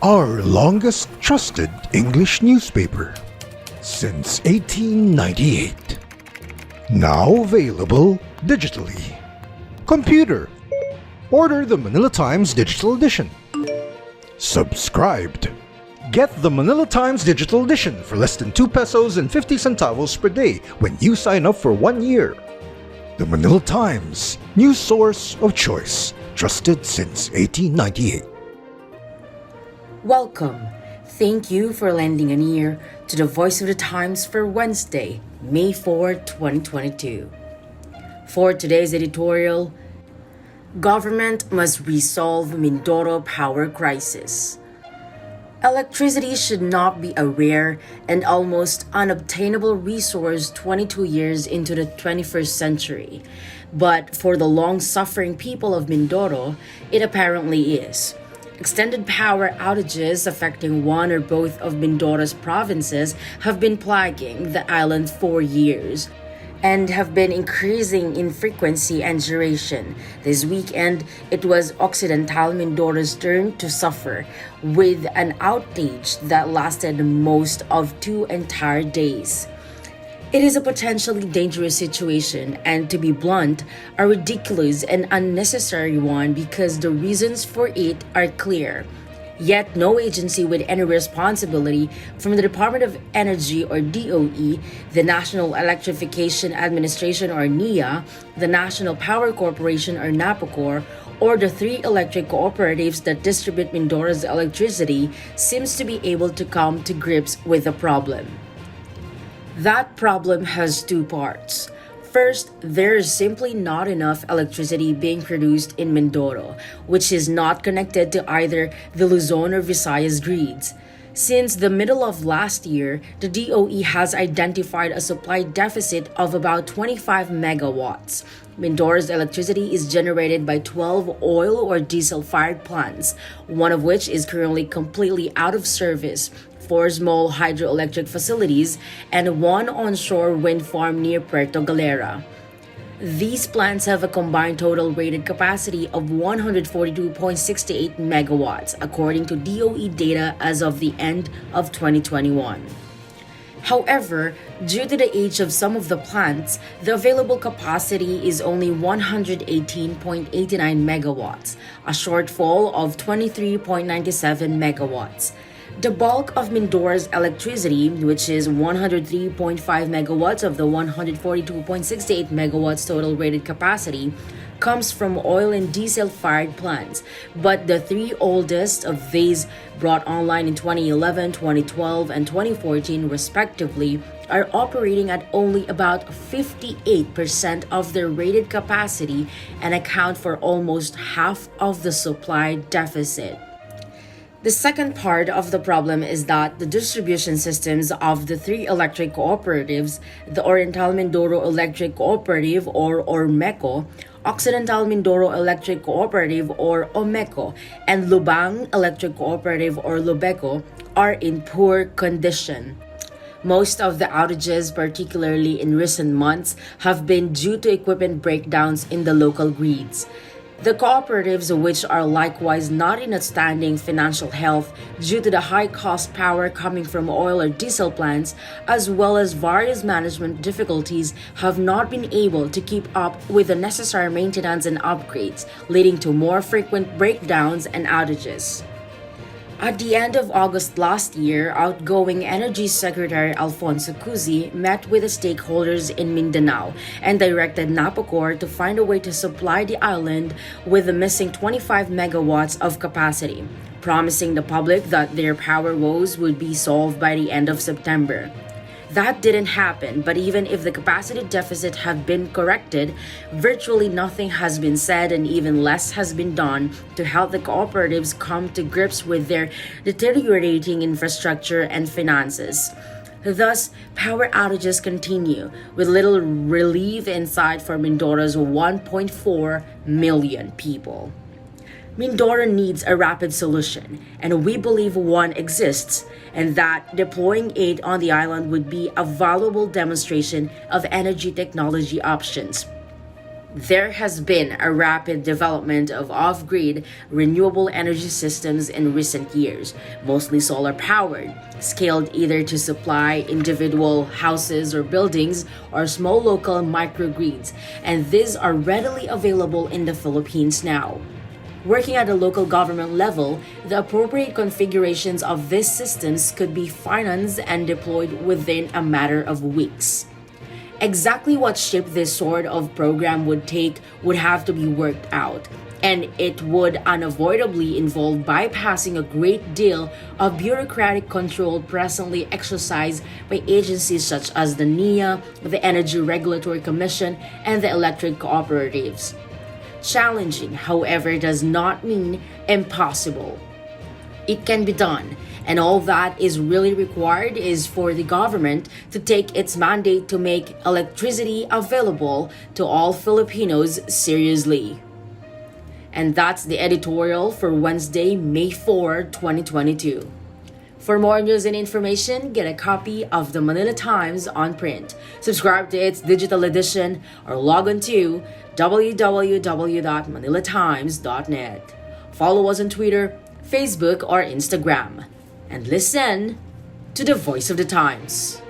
our longest trusted English newspaper since 1898. Now available digitally. Computer. Order the Manila Times Digital Edition. Subscribed. Get the Manila Times Digital Edition for less than 2 pesos and 50 centavos per day when you sign up for 1 year. The Manila Times, news source of choice, trusted since 1898. Welcome. Thank you for lending an ear to the Voice of the Times for Wednesday, May 4, 2022. For today's editorial, Government must resolve Mindoro power crisis. Electricity should not be a rare and almost unobtainable resource 22 years into the 21st century. But for the long-suffering people of Mindoro, it apparently is. Extended power outages affecting one or both of Mindoro's provinces have been plaguing the island for years and have been increasing in frequency and duration. This weekend, it was Occidental Mindoro's turn to suffer, with an outage that lasted most of 2 entire days. It is a potentially dangerous situation and, to be blunt, a ridiculous and unnecessary one because the reasons for it are clear. Yet no agency with any responsibility, from the Department of Energy or DOE, the National Electrification Administration or NEA, the National Power Corporation or NAPOCOR, or the 3 electric cooperatives that distribute Mindoro's electricity, seems to be able to come to grips with the problem. That problem has 2 parts. First, there is simply not enough electricity being produced in Mindoro, which is not connected to either the Luzon or Visayas grids. Since the middle of last year, the DOE has identified a supply deficit of about 25 megawatts. Mindoro's electricity is generated by 12 oil or diesel-fired plants, one of which is currently completely out of service, 4 small hydroelectric facilities, and 1 onshore wind farm near Puerto Galera. These plants have a combined total rated capacity of 142.68 megawatts, according to DOE data as of the end of 2021. However, due to the age of some of the plants, the available capacity is only 118.89 megawatts, a shortfall of 23.97 megawatts. The bulk of Mindoro's electricity, which is 103.5 megawatts of the 142.68 megawatts total rated capacity, comes from oil and diesel-fired plants, but the 3 oldest of these, brought online in 2011, 2012, and 2014 respectively, are operating at only about 58% of their rated capacity and account for almost half of the supply deficit. The second part of the problem is that the distribution systems of the 3 electric cooperatives, the Oriental Mindoro Electric Cooperative or ORMECO, Occidental Mindoro Electric Cooperative or OMECO, and Lubang Electric Cooperative or LUBECO, are in poor condition. Most of the outages, particularly in recent months, have been due to equipment breakdowns in the local grids. The cooperatives, which are likewise not in outstanding financial health due to the high-cost power coming from oil or diesel plants, as well as various management difficulties, have not been able to keep up with the necessary maintenance and upgrades, leading to more frequent breakdowns and outages. At the end of August last year, outgoing Energy Secretary Alfonso Cusi met with the stakeholders in Mindanao and directed NAPOCOR to find a way to supply the island with the missing 25 megawatts of capacity, promising the public that their power woes would be solved by the end of September. That didn't happen, but even if the capacity deficit had been corrected, virtually nothing has been said and even less has been done to help the cooperatives come to grips with their deteriorating infrastructure and finances. Thus, power outages continue, with little relief in sight for Mindoro's 1.4 million people. Mindoro needs a rapid solution, and we believe one exists, and that deploying aid on the island would be a valuable demonstration of energy technology options. There has been a rapid development of off-grid renewable energy systems in recent years, mostly solar-powered, scaled either to supply individual houses or buildings or small local microgrids, and these are readily available in the Philippines now. Working at a local government level, the appropriate configurations of these systems could be financed and deployed within a matter of weeks. Exactly what shape this sort of program would take would have to be worked out, and it would unavoidably involve bypassing a great deal of bureaucratic control presently exercised by agencies such as the NEA, the Energy Regulatory Commission, and the electric cooperatives. Challenging, however, does not mean impossible. It can be done, and all that is really required is for the government to take its mandate to make electricity available to all Filipinos seriously. And that's the editorial for Wednesday, May 4, 2022. For more news and information, get a copy of the Manila Times on print. Subscribe to its digital edition or log on to www.manilatimes.net. Follow us on Twitter, Facebook, or Instagram. And listen to the Voice of the Times.